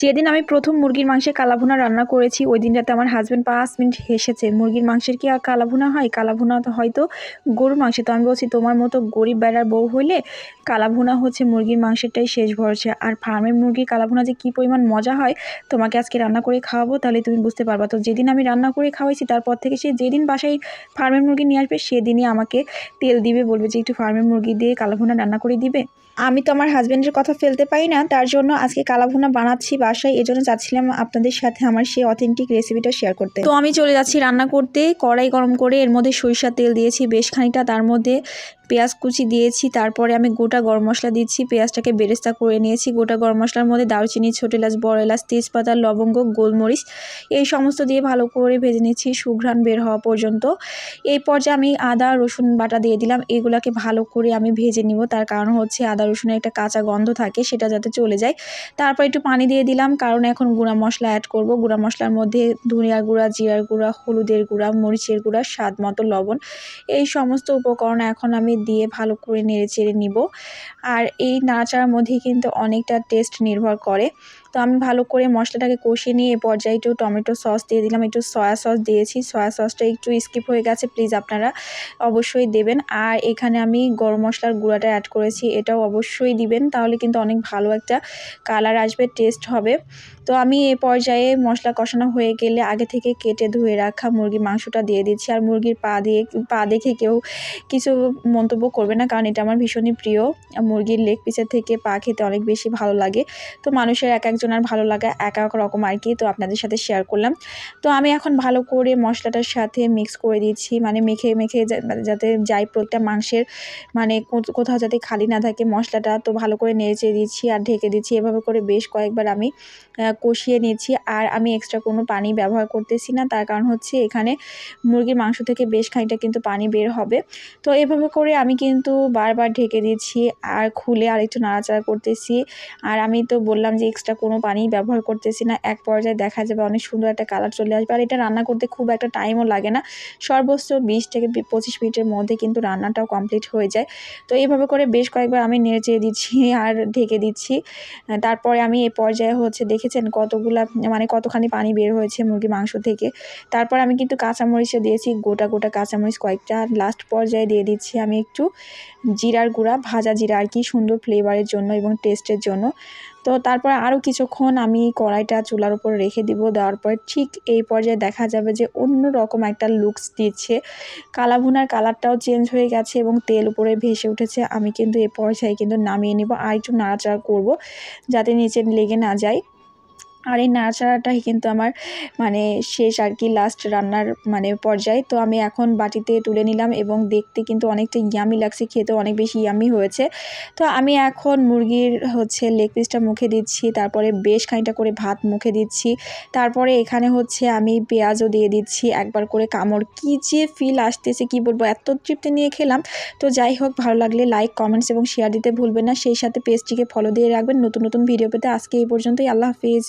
যেদিন আমি প্রথম মুরগির মাংসের কালাভুনা রান্না করেছি ওই দিনটাতে আমার হাজব্যান্ড 5 মিনিট হেসেছে। মুরগির মাংসের কি আর কালাভুনা হয়? কালাভুনা তো হয়তো গরুর মাংস। তো আমি বলছি তোমার মতো গরিব বেড়ার বউ হইলে কালাভুনা হচ্ছে মুরগির মাংসেরটাই শেষ ভরসা। আর ফার্মের মুরগির কালাভুনা যে কী পরিমাণ মজা হয় তোমাকে আজকে রান্না করে খাওয়াবো, তাহলে তুমি বুঝতে পারবা। তো যেদিন আমি রান্না করে খাওয়াইছি তারপর থেকে সে যেদিন বাসায় ফার্মের মুরগি নিয়ে আসবে সেদিনই আমাকে তেল দিবে, বলবে যে একটু ফার্মের মুরগি দিয়ে কালাভুনা রান্না করে দিবে। আমি তো আমার হাজব্যান্ডের কথা ফেলতে পারি না, তার জন্য আজকে কালাভুনা বানাচ্ছি বাসায়। এজন্য চাচ্ছিলাম আপনাদের সাথে আমার সেই অথেন্টিক রেসিপিটা শেয়ার করতে। তো আমি চলে যাচ্ছি রান্না করতে। কড়াই গরম করে এর মধ্যে সরিষার তেল দিয়েছি বেশ খানিকটা, তার মধ্যে পেঁয়াজ কুচি দিয়েছি, তারপরে আমি গোটা গরম মশলা দিচ্ছি। পেঁয়াজটাকে বেরেস্তা করে নিয়েছি। গোটা গরম মশলার মধ্যে দারুচিনি, ছোট এলাচ, বড় এলাচ, তেজপাতা, লবঙ্গ, গোলমরিচ এই সমস্ত দিয়ে ভালো করে ভেজে নিচ্ছি সুঘ্রাণ বের হওয়া পর্যন্ত। এই পর্যায়ে আমি আদা রসুন বাটা দিয়ে দিলাম। এগুলাকে ভালো করে আমি ভেজে নিব, তার কারণ হচ্ছে আদা রসুনের একটা কাঁচা গন্ধ থাকে, সেটা যাতে চলে যায়। তারপর একটু পানি দিয়ে দিলাম, কারণ এখন গুঁড়া মশলা অ্যাড করব। গুঁড়া মশলার মধ্যে ধনিয়ার গুঁড়া, জিরার গুঁড়া, হলুদের গুঁড়া, মরিচের গুঁড়া, স্বাদ মতো লবণ, এই সমস্ত উপকরণ এখন আমি দিয়ে ভালো করে নেড়ে চেড়ে নিব। আর এই নাড়াচাড়ার মধ্যেই কিন্তু অনেকটা টেস্ট নির্ভর করে। তো আমি ভালো করে মশলাটাকে কষিয়ে নিয়ে এ পর্যায়ে একটু টমেটো সস দিয়ে দিলাম, একটু সয়া সস দিয়েছি। সয়া সসটা একটু স্কিপ হয়ে গেছে, প্লিজ আপনারা অবশ্যই দেবেন। আর এখানে আমি গরম মশলার গুঁড়াটা অ্যাড করেছি, এটাও অবশ্যই দিবেন, তাহলে কিন্তু অনেক ভালো একটা কালার আসবে, টেস্ট হবে। তো আমি এ পর্যায়ে মশলা কষানো হয়ে গেলে আগে থেকে কেটে ধুয়ে রাখা মুরগির মাংসটা দিয়ে দিচ্ছি। আর মুরগির পা দেখে কেউ কিছু মন্তব্য করবে না, কারণ এটা আমার ভীষণই প্রিয়। মুরগির লেগ পিসের থেকে পা খেতে অনেক বেশি ভালো লাগে। তো মানুষের এক একজনের ভালো লাগা এক এক রকম আর কি, তো আপনাদের সাথে শেয়ার করলাম। তো আমি এখন ভালো করে মশলাটার সাথে মিক্স করে দিচ্ছি, মানে মেখে মেখে যাতে যাই প্রত্যেকটা মাংসের মানে কোথাও যাতে খালি না থাকে মশলাটা। তো ভালো করে নেড়ে দিচ্ছি আর ঢেকে দিচ্ছি। এভাবে করে বেশ কয়েকবার আমি কষিয়ে নিচ্ছি। আর আমি এক্সট্রা কোনো পানি ব্যবহার করতেছি না, তার কারণ হচ্ছে এখানে মুরগির মাংস থেকে বেশ খানিকটা কিন্তু পানি বের হবে। তো এভাবে করে আমি কিন্তু বারবার ঢেকে দিচ্ছি আর খুলে আরেকটু নাড়াচাড়া করতেছি। আর আমি তো বললাম যে এক্সট্রা কোনো পানি ব্যবহার করতেছি না। এক পর্যায়ে দেখা যাবে অনেক সুন্দর একটা কালার চলে আসবে। আর এটা রান্না করতে খুব একটা টাইমও লাগে না, সর্বোচ্চ 20 থেকে 25 মিনিটের মধ্যে কিন্তু রান্নাটাও কমপ্লিট হয়ে যায়। তো এইভাবে করে বেশ কয়েকবার আমি নেড়ে দিচ্ছি আর ঢেকে দিচ্ছি। তারপরে আমি এ পর্যায়ে হচ্ছে দেখেছেন কতগুলা মানে কতখানি পানি বের হয়েছে মুরগির মাংস থেকে। তারপর আমি কিন্তু কাঁচামরিচও দিয়েছি, গোটা গোটা কাঁচামরিচ কয়েকটা। লাস্ট পর্যায়ে দিয়ে দিচ্ছি আমি একটু জিরার গুঁড়া, ভাজা জিরা আর কি, সুন্দর ফ্লেভারের জন্য এবং টেস্টের জন্য। তো তারপর আরও কিছুক্ষণ আমি কড়াইটা চুলার উপর রেখে দিব। দেওয়ার পর ঠিক এই পর্যায়ে দেখা যাবে যে অন্য রকম একটা লুকস দিচ্ছে, কালাভুনার কালারটাও চেঞ্জ হয়ে গেছে এবং তেল উপরে ভেসে উঠেছে। আমি কিন্তু এ পর্যায়ে কিন্তু নামিয়ে নিব, আর একটু নাড়াচাড়া করব যাতে নিচে লেগে না যায়। আর এই নাড়াচাড়াটাই কিন্তু আমার মানে শেষ আর কি, লাস্ট রান্নার মানে পর্যায়ে। তো আমি এখন বাটিতে তুলে নিলাম এবং দেখতে কিন্তু অনেকটা ইয়ামি লাগছে, খেতেও অনেক বেশি ইয়ামি হয়েছে। তো আমি এখন মুরগির হচ্ছে লেগ পিসটা মুখে দিচ্ছি, তারপরে বেশ খানিকটা করে ভাত মুখে দিচ্ছি, তারপরে এখানে হচ্ছে আমি পেঁয়াজও দিয়ে দিচ্ছি। একবার করে কামড় কী যে ফিল আসতেছে কি বলবো, এত তৃপ্তি নিয়ে খেলাম। তো যাই হোক, ভালো লাগলে লাইক, কমেন্টস এবং শেয়ার দিতে ভুলবেন না। সেই সাথে পেজটিকে ফলো দিয়ে রাখবেন নতুন নতুন ভিডিও পেতে। আজকে এই পর্যন্তই, আল্লাহ হাফিজ।